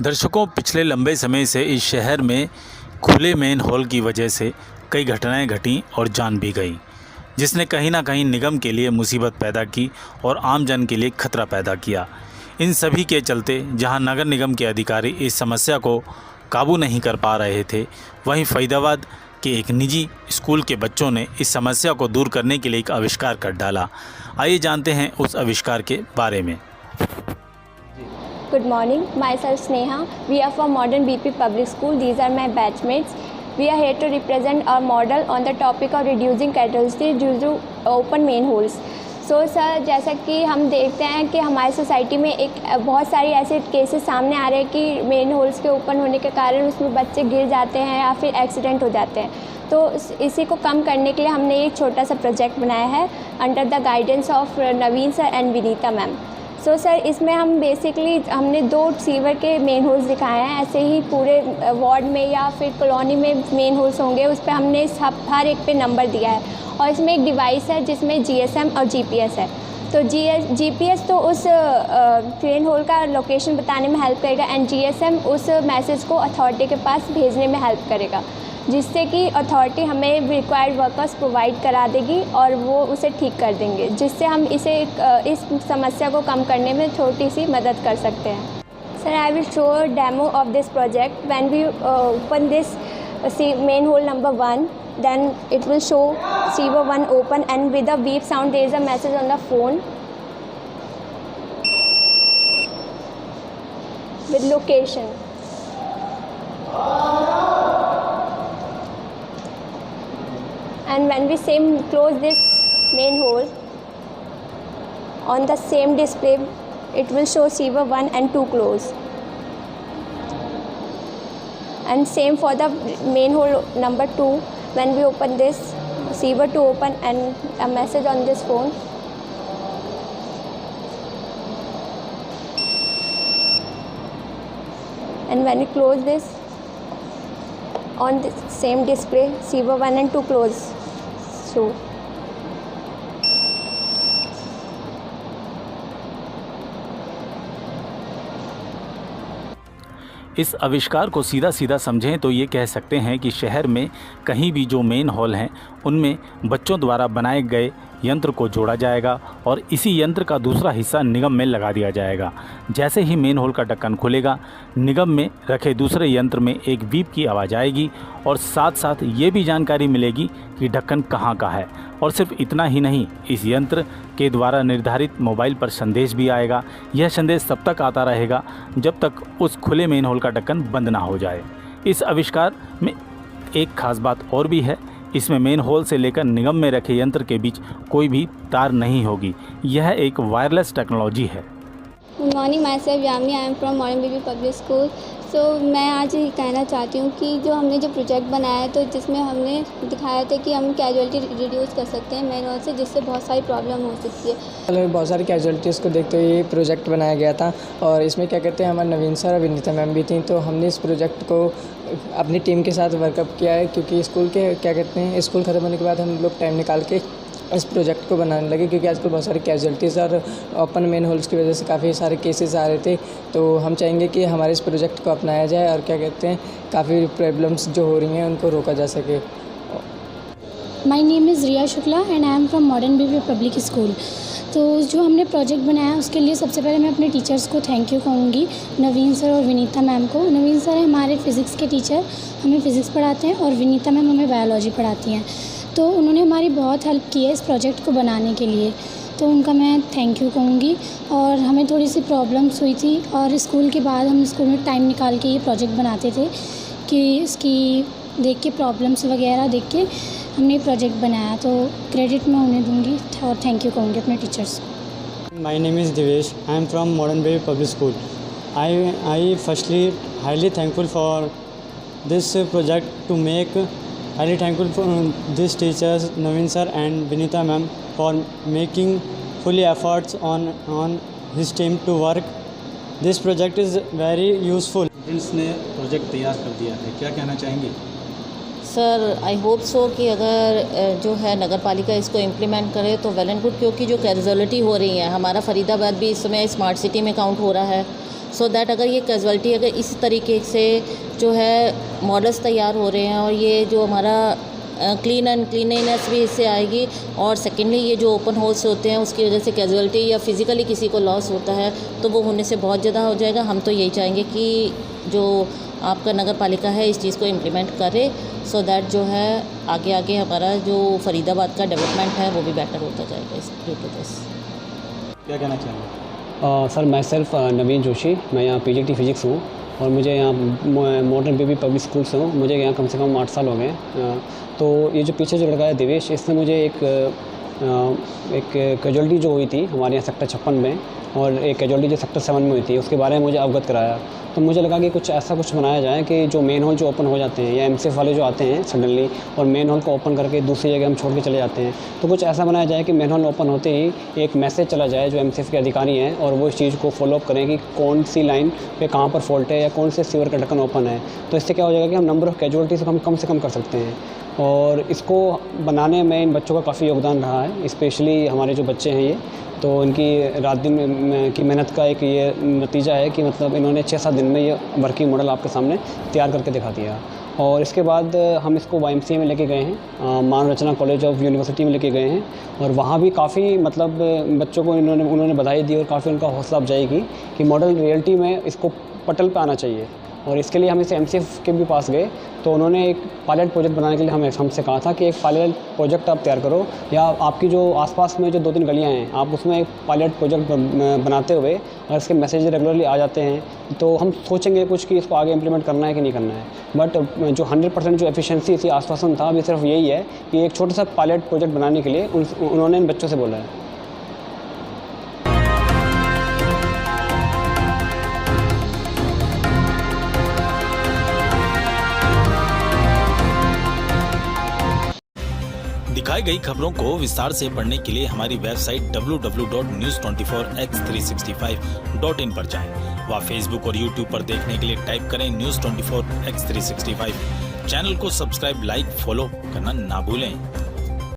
दर्शकों, पिछले लंबे समय से इस शहर में खुले मेन हॉल की वजह से कई घटनाएं घटीं और जान भी गई, जिसने कहीं ना कहीं निगम के लिए मुसीबत पैदा की और आम जन के लिए खतरा पैदा किया। इन सभी के चलते जहां नगर निगम के अधिकारी इस समस्या को काबू नहीं कर पा रहे थे, वहीं फरीदाबाद के एक निजी स्कूल के बच्चों ने इस समस्या को दूर करने के लिए एक आविष्कार कर डाला। आइए जानते हैं उस आविष्कार के बारे में। Good morning, myself Sneha. We are from Modern BP Public School. These are my batchmates. We are here to represent our model on the topic of reducing casualty due to open manholes. So sir, जैसा कि हम देखते हैं कि हमारी society में बहुत सारी ऐसे केसेस सामने आ रहे हैं कि मेन होल्स के ओपन होने के कारण उसमें बच्चे गिर जाते हैं या फिर एक्सीडेंट हो जाते हैं। तो इसी को कम करने के लिए हमने एक छोटा सा प्रोजेक्ट बनाया है under the guidance of Naveen sir and Vinita ma'am. So sir, इसमें हम बेसिकली हमने 2 सीवर के मेन होल्स दिखाए हैं। ऐसे ही पूरे वार्ड में या फिर कॉलोनी में मेन होल्स होंगे, उस पर हमने हर एक पे नंबर दिया है और इसमें एक डिवाइस है जिसमें GSM और GPS है। तो GPS तो उस मेन होल का लोकेशन बताने में हेल्प करेगा एंड GSM उस मैसेज को अथॉरिटी के पास भेजने में हेल्प करेगा, जिससे कि अथॉरिटी हमें रिक्वायर्ड वर्कर्स प्रोवाइड करा देगी और वो उसे ठीक कर देंगे, जिससे हम इस समस्या को कम करने में छोटी सी मदद कर सकते हैं। Sir, I will show demo of this project. When we open this main hole number 1, then it will show Receiver 1 open and with a beep sound there is a message on the phone with location. And when we close this main hole, on the same display it will show Receiver 1 and 2 close. And same for the main hole number 2, when we open this, Receiver 2 open and a message on this phone. And when we close this, on the same display, Receiver 1 and 2 close. So इस आविष्कार को सीधा सीधा समझें तो ये कह सकते हैं कि शहर में कहीं भी जो मेन हॉल हैं उनमें बच्चों द्वारा बनाए गए यंत्र को जोड़ा जाएगा और इसी यंत्र का दूसरा हिस्सा निगम में लगा दिया जाएगा। जैसे ही मेन हॉल का ढक्कन खुलेगा, निगम में रखे दूसरे यंत्र में एक बीप की आवाज़ आएगी और साथ साथ ये भी जानकारी मिलेगी कि ढक्कन कहाँ का है। और सिर्फ इतना ही नहीं, इस यंत्र के द्वारा निर्धारित मोबाइल पर संदेश भी आएगा। यह संदेश तब तक आता रहेगा जब तक उस खुले मेन होल का ढक्कन बंद ना हो जाए। इस आविष्कार में एक खास बात और भी है, इसमें मेन होल से लेकर निगम में रखे यंत्र के बीच कोई भी तार नहीं होगी। यह एक वायरलेस टेक्नोलॉजी है। Good morning, myself Yamini, I am from modern BB public school. So मैं आज ये कहना चाहती हूँ कि जो हमने जो प्रोजेक्ट बनाया है, तो जिसमें हमने दिखाया था कि हम कैजुअलिटी रिड्यूस कर सकते हैं मेन होल से, जिससे बहुत सारी प्रॉब्लम हो सकती है। बहुत सारी कैजुअलिटीज़ को देखते हुए ये प्रोजेक्ट बनाया गया था और इसमें क्या कहते हैं, हमारे नवीन सर और विनीता मैम भी थी। तो हमने इस प्रोजेक्ट को अपनी टीम के साथ वर्कअप किया है, क्योंकि स्कूल के क्या कहते हैं, स्कूल ख़त्म होने के बाद हम लोग टाइम निकाल के इस प्रोजेक्ट को बनाने लगे, क्योंकि आजकल बहुत सारी कैजुअलिटीज़ और ओपन मेन होल्स की वजह से काफ़ी सारे केसेस आ रहे थे। तो हम चाहेंगे कि हमारे इस प्रोजेक्ट को अपनाया जाए और क्या कहते हैं, काफ़ी प्रॉब्लम्स जो हो रही हैं उनको रोका जा सके। My name is Riya Shukla and I am from modern BB public school. तो जो हमने प्रोजेक्ट बनाया उसके लिए सबसे पहले मैं अपने टीचर्स को थैंक यू कहूँगी, नवीन सर और विनीता मैम को। नवीन सर हमारे फ़िज़िक्स के टीचर, हमें फ़िज़िक्स पढ़ाते हैं और विनीता मैम हमें बायोलॉजी पढ़ाती हैं। तो उन्होंने हमारी बहुत हेल्प की है इस प्रोजेक्ट को बनाने के लिए, तो उनका मैं थैंक यू कहूँगी। और हमें थोड़ी सी प्रॉब्लम्स हुई थी और स्कूल के बाद हम स्कूल में टाइम निकाल के ये प्रोजेक्ट बनाते थे कि इसकी देख के प्रॉब्लम्स वगैरह देख के हमने ये प्रोजेक्ट बनाया। तो क्रेडिट मैं उन्हें दूँगी और थैंक यू कहूँगी अपने टीचर्स को। My name is Divesh. I am from Modern Baby Public School. I firstly highly thankful for this project to make. Highly thankful for these teachers Naveen sir and Vinita ma'am for making fully efforts on his team to work. This project is very useful. Students ने project तैयार कर दिया है, क्या कहना चाहेंगे? Sir, I hope so कि अगर जो है नगर पालिका इसको इम्प्लीमेंट करे तो वेल एंड गुड, क्योंकि जो कैजुअलिटी हो रही है, हमारा फरीदाबाद भी इस समय स्मार्ट सिटी में काउंट हो रहा है। सो दैट अगर ये कैजुअलिटी अगर इस तरीके से जो है मॉडल्स तैयार हो रहे हैं और ये जो हमारा क्लीन एंड क्लीनलीनेस भी इससे आएगी, और सेकेंडली ये जो ओपन होल्स होते हैं उसकी वजह से कैजुअलिटी या फिज़िकली किसी को लॉस होता है तो वो होने से बहुत ज़्यादा हो जाएगा। हम तो यही चाहेंगे कि जो आपका नगर पालिका है इस चीज़ को इम्प्लीमेंट करे, सो दैट जो है आगे आगे हमारा जो फरीदाबाद का डेवलपमेंट है वो भी बेटर होता जाएगा इस ड्यू टू दिस। क्या कहना चाहेंगे? सर मैं सेल्फ नवीन जोशी, मैं यहाँ PGT फिजिक्स हूँ और मुझे यहाँ मॉडर्न बेबी पब्लिक स्कूल से हूँ। मुझे यहाँ कम से कम 8 साल हो गए। तो ये जो पीछे जो लड़का है देवेश, इसने मुझे एक कैजुअलिटी जो हुई थी हमारे यहाँ सेक्टर 56 में और एक कैजुअलिटी जो सेक्टर 7 में हुई थी उसके बारे में मुझे अवगत कराया। तो मुझे लगा कि कुछ ऐसा कुछ बनाया जाए कि जो मेन हॉल जो ओपन हो जाते हैं या MCF वाले जो आते हैं सडनली और मेन हॉल को ओपन करके दूसरी जगह हम छोड़ के चले जाते हैं, तो कुछ ऐसा बनाया जाए कि मेन हॉल ओपन होते ही एक मैसेज चला जाए जो MCF के अधिकारी हैं और वो इस चीज़ को फॉलोअप करें कि कौन सी लाइन पे कहाँ पर फॉल्ट है या कौन से सीवर का ढक्कन ओपन है। तो इससे क्या हो जाएगा कि हम नंबर ऑफ़ कैजुअलिटीज़ हम कम से कम कर सकते हैं। और इसको बनाने में इन बच्चों का काफ़ी योगदान रहा है, स्पेशली हमारे जो बच्चे हैं ये, तो इनकी रात दिन की मेहनत का एक ये नतीजा है कि मतलब इन्होंने 6-7 दिन में ये वर्किंग मॉडल आपके सामने तैयार करके दिखा दिया। और इसके बाद हम इसको YMCA में लेके गए हैं, मानव रचना कॉलेज ऑफ यूनिवर्सिटी में लेके गए हैं और वहाँ भी काफ़ी मतलब बच्चों को उन्होंने बधाई दी और काफ़ी उनका हौसला अफजाई की कि मॉडल रियलिटी में इसको पटल पे आना चाहिए। और इसके लिए हम इसे MCF के भी पास गए तो उन्होंने एक पायलट प्रोजेक्ट बनाने के लिए हमसे कहा था कि एक पायलट प्रोजेक्ट आप तैयार करो या आपकी जो आसपास में जो 2-3 गलियां हैं आप उसमें एक पायलट प्रोजेक्ट बनाते हुए अगर इसके मैसेज रेगुलरली आ जाते हैं तो हम सोचेंगे कुछ कि इसको आगे इम्प्लीमेंट करना है कि नहीं करना है। बट जो 100% जो एफिशिएंसी इसी आश्वासन था अभी सिर्फ यही है कि एक छोटा सा पायलट प्रोजेक्ट बनाने के लिए उन्होंने इन बच्चों से बोला है। दिखाई गई खबरों को विस्तार से पढ़ने के लिए हमारी वेबसाइट www.news24x365.in पर जाएं। व फेसबुक और यूट्यूब पर देखने के लिए टाइप करें News 24x365। चैनल को सब्सक्राइब, लाइक, फॉलो करना ना भूलें।